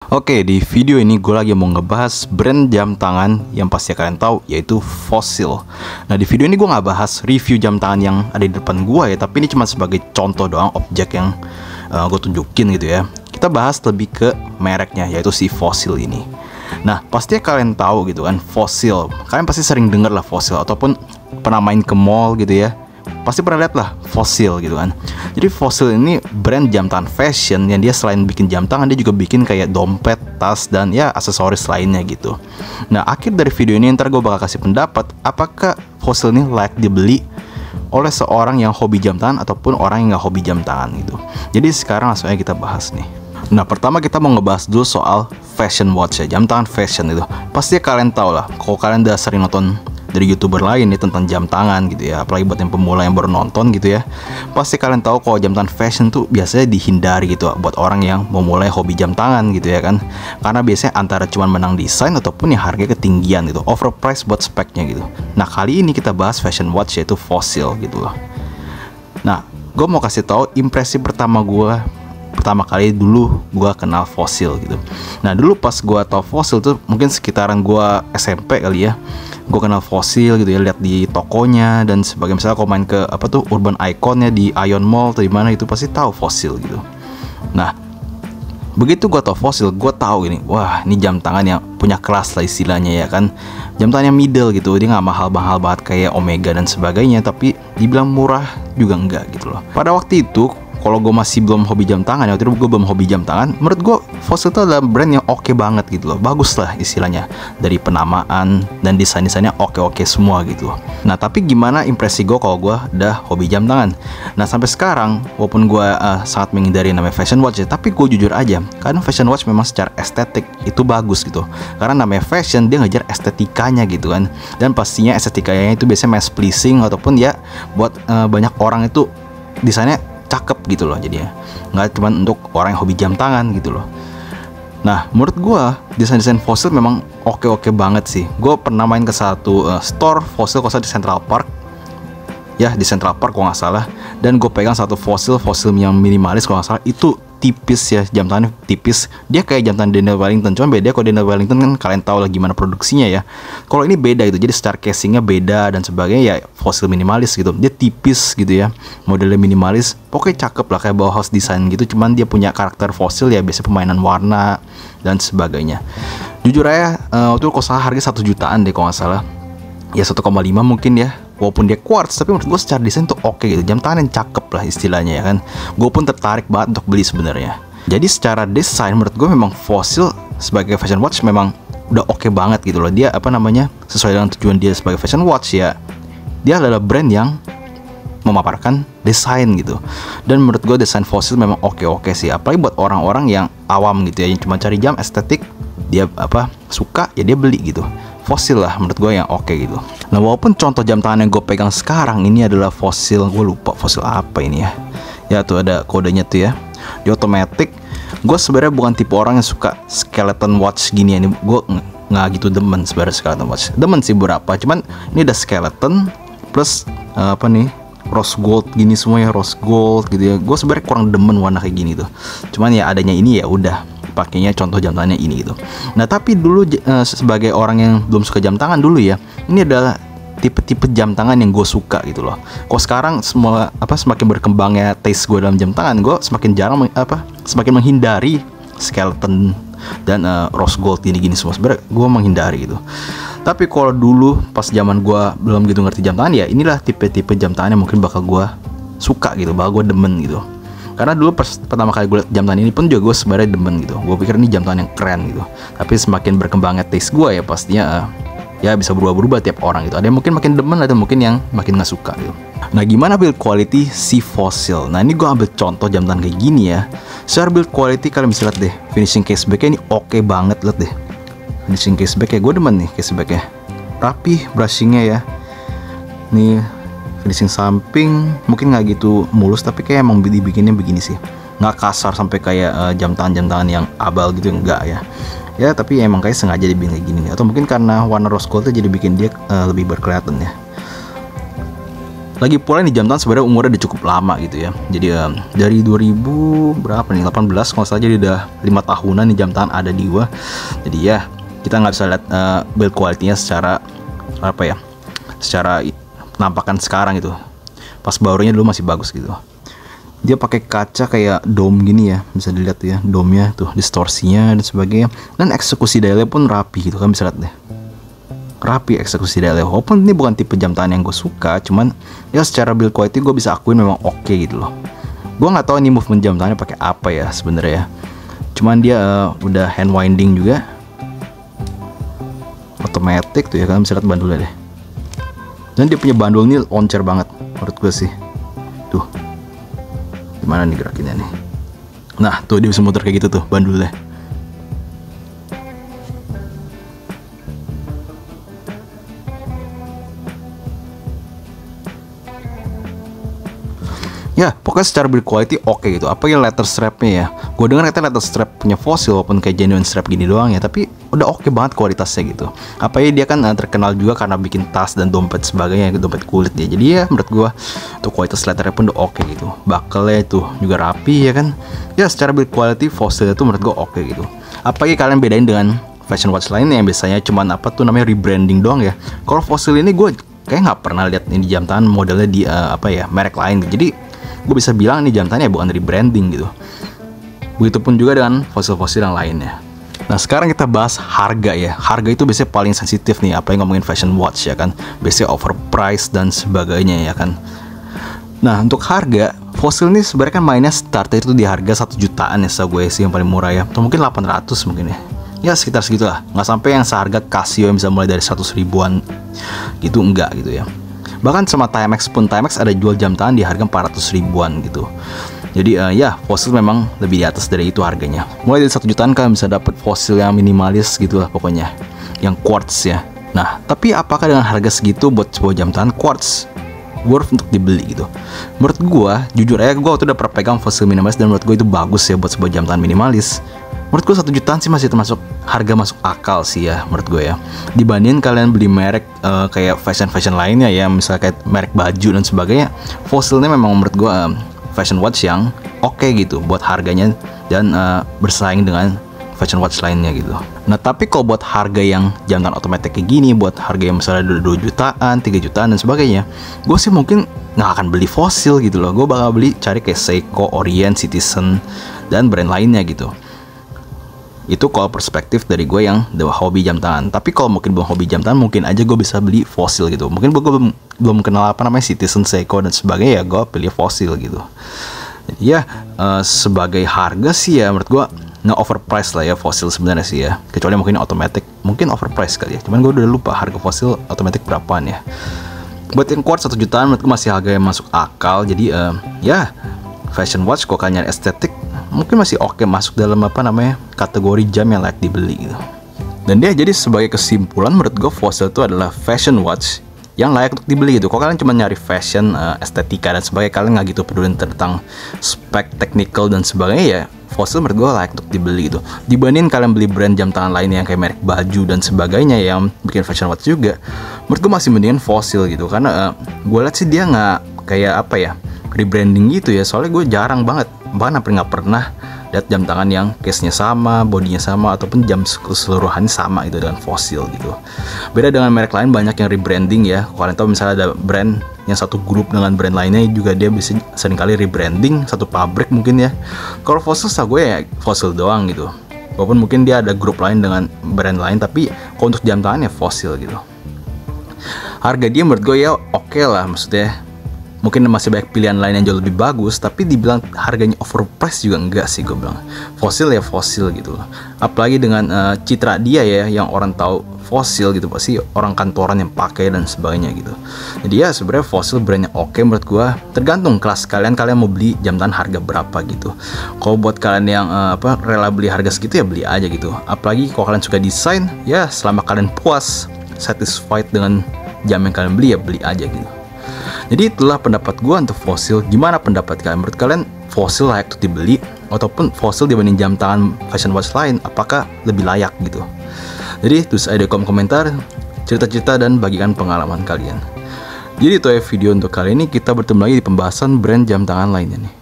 Oke, di video ini gue lagi mau ngebahas brand jam tangan yang pasti kalian tahu, yaitu Fossil. Nah, di video ini gue nggak bahas review jam tangan yang ada di depan gue ya, tapi ini cuma sebagai contoh doang objek yang gue tunjukin gitu ya. Kita bahas lebih ke mereknya, yaitu si Fossil ini. Nah, pastinya kalian tahu gitu kan, Fossil. Kalian pasti sering denger lah Fossil, ataupun pernah main ke mall gitu ya. Pasti pernah lihat lah Fossil gitu kan. Jadi Fossil ini brand jam tangan fashion yang dia selain bikin jam tangan, dia juga bikin kayak dompet, tas, dan ya aksesoris lainnya gitu. Nah, akhir dari video ini ntar gue bakal kasih pendapat apakah Fossil ini layak dibeli oleh seorang yang hobi jam tangan ataupun orang yang nggak hobi jam tangan gitu. Jadi sekarang langsung aja kita bahas nih. Nah, pertama kita mau ngebahas dulu soal fashion watch ya, jam tangan fashion itu. Pasti kalian tahu lah, kalau kalian udah sering nonton dari YouTuber lain nih tentang jam tangan gitu ya, apalagi buat yang pemula yang baru nonton gitu ya, pasti kalian tahu kalau jam tangan fashion tuh biasanya dihindari gitu buat orang yang mau mulai hobi jam tangan gitu ya kan, karena biasanya antara cuman menang desain ataupun yang harganya ketinggian gitu, overpriced buat speknya gitu. Nah, kali ini kita bahas fashion watch yaitu Fossil gitu loh. Nah, gue mau kasih tahu impresi pertama kali dulu gue kenal Fossil gitu. Nah, dulu pas gue tau Fossil tuh mungkin sekitaran gue SMP kali ya, gue kenal Fossil gitu ya, lihat di tokonya dan sebagai misalnya kalau main ke apa tuh Urban Icon ya di Ion Mall atau di mana itu pasti tahu Fossil gitu. Nah, begitu gue tau Fossil, gue tahu ini, wah ini jam tangan yang punya kelas lah istilahnya ya kan, jam tangan yang middle gitu, dia nggak mahal-mahal banget kayak Omega dan sebagainya, tapi dibilang murah juga enggak gitu loh. Pada waktu itu kalau gue masih belum hobi jam tangan ya, waktu itu gue belum hobi jam tangan, menurut gue Fossil itu adalah brand yang oke banget gitu loh, bagus lah istilahnya, dari penamaan dan desain-desainnya oke-oke semua gitu loh. Nah, tapi gimana impresi gue kalau gue udah hobi jam tangan? Nah, sampai sekarang walaupun gue sangat menghindari namanya fashion watch ya, tapi gue jujur aja, karena fashion watch memang secara estetik itu bagus gitu, karena namanya fashion, dia ngejar estetikanya gitu kan, dan pastinya estetikanya itu biasanya mass pleasing ataupun ya buat banyak orang itu desainnya cakep gitu loh, jadinya nggak cuma untuk orang yang hobi jam tangan gitu loh. Nah, menurut gue desain-desain Fossil memang oke-oke banget sih. Gue pernah main ke satu store Fossil kosa di Central Park ya, di Central Park kalau nggak salah, dan gue pegang satu Fossil yang minimalis kalau nggak salah, itu tipis ya, jam tangannya tipis, dia kayak jam tangan Daniel Wellington, cuma beda kalau Daniel Wellington kan kalian tahu lah gimana produksinya ya, kalau ini beda gitu, jadi secara casingnya beda dan sebagainya ya, Fossil minimalis gitu, dia tipis gitu ya, modelnya minimalis, pokoknya cakep lah kayak Bauhaus design gitu, cuman dia punya karakter Fossil ya, biasa permainan warna dan sebagainya. Jujur aja waktu itu kalau salah harga 1 jutaan deh kalau nggak salah ya, 1,5 mungkin ya, walaupun dia quartz, tapi menurut gue secara desain tuh oke gitu, jam tangan yang cakep lah istilahnya ya kan. Gue pun tertarik banget untuk beli sebenarnya. Jadi secara desain menurut gue memang Fossil sebagai fashion watch memang udah oke banget gitu loh. Dia apa namanya, sesuai dengan tujuan dia sebagai fashion watch ya, dia adalah brand yang memaparkan desain gitu. Dan menurut gue desain Fossil memang oke-oke sih, apalagi buat orang-orang yang awam gitu ya, yang cuma cari jam estetik, dia apa suka ya dia beli gitu. Fossil lah menurut gue yang oke gitu. Nah, walaupun contoh jam tangan yang gue pegang sekarang ini adalah Fossil, gue lupa Fossil apa ini ya. Ya tuh ada kodenya tuh ya, di automatic. Gue sebenarnya bukan tipe orang yang suka skeleton watch gini ya. Ini gue nggak gitu demen sebenarnya skeleton watch. Demen sih beberapa, cuman ini ada skeleton plus apa nih, rose gold gini semua ya, rose gold gitu ya. Gue sebenarnya kurang demen warna kayak gini tuh. Cuman ya adanya ini ya udah, pakainya contoh jam tangannya ini gitu. Nah, tapi dulu sebagai orang yang belum suka jam tangan dulu ya, ini adalah tipe-tipe jam tangan yang gue suka gitu loh. Kok sekarang semua semakin berkembangnya taste gue dalam jam tangan, gue semakin jarang semakin menghindari skeleton dan rose gold gini-gini semua. Sebenarnya gue menghindari gitu. Tapi kalau dulu pas zaman gue belum gitu ngerti jam tangan ya, inilah tipe-tipe jam tangan yang mungkin bakal gue suka gitu, bakal gue demen gitu. Karena dulu pertama kali gue liat jam tangan ini pun juga gue sebenarnya demen gitu. Gue pikir ini jam tangan yang keren gitu. Tapi semakin berkembangnya taste gue ya, pastinya ya bisa berubah-berubah tiap orang gitu. Ada yang mungkin makin demen, ada mungkin yang makin gak suka gitu. Nah, gimana build quality si Fossil? Nah, ini gue ambil contoh jam tangan kayak gini ya. Secara build quality kalian bisa lihat deh, finishing casebacknya ini oke banget, lihat deh. Finishing casebacknya gue demen nih, casebacknya rapih, brushingnya ya. Nih finishing samping mungkin nggak gitu mulus, tapi kayak emang dibikinnya begini sih, nggak kasar sampai kayak jam tangan yang abal gitu, enggak ya. Ya tapi emang kayak sengaja dibikin kayak gini, atau mungkin karena warna rose goldnya jadi bikin dia lebih berkelihatan ya. Lagi pula nih jam tangan sebenarnya umurnya udah cukup lama gitu ya. Jadi dari 2000 berapa nih 18 kalau saja, jadi udah 5 tahunan nih jam tangan ada di gua. Jadi ya kita nggak bisa lihat build quality-nya secara apa ya, secara penampakan sekarang gitu. Pas barunya dulu masih bagus gitu. Dia pakai kaca kayak dome gini ya, bisa dilihat ya dome-nya tuh, distorsinya dan sebagainya. Dan eksekusi dialnya pun rapi gitu kan, bisa lihat deh. Rapi eksekusi dialnya. Walaupun ini bukan tipe jam tangan yang gue suka, cuman ya secara build quality gue bisa akuin memang oke gitu loh. Gue nggak tahu ini movement jam tangannya pakai apa ya sebenarnya. Cuman dia udah hand winding juga, otomatis tuh ya kan, bisa lihat bandulnya deh. Dan dia punya bandul ini loncer banget menurut gue sih. Tuh, gimana nih gerakinnya nih. Nah tuh dia bisa muter kayak gitu tuh bandulnya. Ya, pokoknya secara build quality oke gitu. Apalagi leather strapnya ya. Gue denger katanya leather strap punya Fossil walaupun kayak genuine strap gini doang ya, tapi udah oke banget kualitasnya gitu. Apalagi dia kan terkenal juga karena bikin tas dan dompet sebagainya, dompet kulit ya. Jadi ya menurut gue tuh kualitas leathernya pun udah oke gitu. Buckle-nya tuh juga rapi ya kan. Ya secara build quality Fossil itu menurut gue oke gitu. Apalagi kalian bedain dengan fashion watch lainnya yang biasanya cuman apa tuh namanya rebranding doang ya. Kalau Fossil ini gue kayak nggak pernah lihat ini jam tangan modelnya di apa ya, merek lain gitu. Jadi gue bisa bilang ini jam tangannya bukan rebranding gitu. Begitupun juga dengan fosil-fosil yang lainnya. Nah sekarang kita bahas harga ya. Harga itu biasanya paling sensitif nih, apa yang ngomongin fashion watch ya kan. Biasanya overpriced dan sebagainya ya kan. Nah untuk harga, Fossil ini sebenarnya kan mainnya starter itu di harga 1 jutaan ya, setahu gue sih yang paling murah ya. Atau mungkin 800 mungkin ya. Ya sekitar segitulah. Nggak sampai yang seharga Casio yang bisa mulai dari 100 ribuan gitu, enggak gitu ya. Bahkan sama Timex pun, Timex ada jual jam tangan di harga 400 ribuan gitu. Jadi ya Fossil memang lebih di atas dari itu harganya. Mulai dari 1 jutaan kalian bisa dapat Fossil yang minimalis gitu lah pokoknya, yang quartz ya. Nah tapi apakah dengan harga segitu buat sebuah jam tangan quartz worth untuk dibeli gitu? Menurut gua, jujur aja gua waktu udah pernah pegang Fossil minimalis dan menurut gua itu bagus ya buat sebuah jam tangan minimalis. Menurut gue 1 jutaan sih masih termasuk harga masuk akal sih ya menurut gue ya. Dibandingin kalian beli merek kayak fashion lainnya ya, misalnya kayak merek baju dan sebagainya. Fossilnya memang menurut gue fashion watch yang oke gitu buat harganya dan bersaing dengan fashion watch lainnya gitu. Nah tapi kalau buat harga yang jam tangan otomatis kayak gini, buat harga yang misalnya 2 jutaan, 3 jutaan dan sebagainya, gue sih mungkin nggak akan beli Fossil gitu loh. Gue bakal beli cari kayak Seiko, Orient, Citizen dan brand lainnya gitu. Itu kalau perspektif dari gue yang hobi jam tangan. Tapi kalau mungkin belum hobi jam tangan, mungkin aja gue bisa beli Fossil gitu. Mungkin gue belum kenal apa namanya Citizen, Seiko dan sebagainya ya, gue pilih Fossil gitu. Jadi ya sebagai harga sih ya menurut gue nggak overpriced lah ya Fossil sebenarnya sih ya. Kecuali mungkin otomatis, mungkin overpriced kali ya. Cuman gue udah lupa harga Fossil otomatis berapaan ya. Buat yang quartz 1 jutaan menurut gue masih harga yang masuk akal. Jadi ya fashion watch kalau kalian nyari estetik mungkin masih oke, masuk dalam apa namanya kategori jam yang layak dibeli gitu. Dan dia jadi sebagai kesimpulan menurut gue Fossil itu adalah fashion watch yang layak untuk dibeli gitu. Kalau kalian cuma nyari fashion, estetika dan sebagainya, kalian nggak gitu peduli tentang spek, technical dan sebagainya ya, Fossil menurut gue layak untuk dibeli gitu. Dibanding kalian beli brand jam tangan lainnya yang kayak merek baju dan sebagainya yang bikin fashion watch juga, menurut gue masih mendingan Fossil gitu. Karena gue lihat sih dia nggak kayak apa ya, rebranding gitu ya. Soalnya gue jarang banget, bahkan hampir nggak pernah lihat jam tangan yang case-nya sama, bodinya sama, ataupun jam keseluruhannya sama gitu dengan Fossil gitu. Beda dengan merek lain banyak yang rebranding ya. Kalian tahu misalnya ada brand yang satu grup dengan brand lainnya juga dia bisa seringkali rebranding, satu pabrik mungkin ya. Kalau Fossil setahu gue ya Fossil doang gitu. Walaupun mungkin dia ada grup lain dengan brand lain, tapi kalau untuk jam tangan ya Fossil gitu. Harga dia menurut gue ya oke lah, maksudnya mungkin masih banyak pilihan lain yang jauh lebih bagus, tapi dibilang harganya overpriced juga enggak sih gue bilang. Fossil ya Fossil gitu loh. Apalagi dengan citra dia ya, yang orang tahu Fossil gitu, pasti orang kantoran yang pakai dan sebagainya gitu. Jadi ya sebenarnya Fossil brandnya oke menurut gue. Tergantung kelas kalian mau beli jam tangan harga berapa gitu. Kalau buat kalian yang rela beli harga segitu ya beli aja gitu. Apalagi kalau kalian suka desain, ya selama kalian puas, satisfied dengan jam yang kalian beli ya beli aja gitu. Jadi itulah pendapat gue untuk Fossil. Gimana pendapat kalian? Menurut kalian Fossil layak untuk dibeli ataupun Fossil dibanding jam tangan fashion watch lain, apakah lebih layak gitu? Jadi tulis aja di kolom komentar cerita-cerita dan bagikan pengalaman kalian. Jadi itu ya video untuk kali ini, kita bertemu lagi di pembahasan brand jam tangan lainnya nih.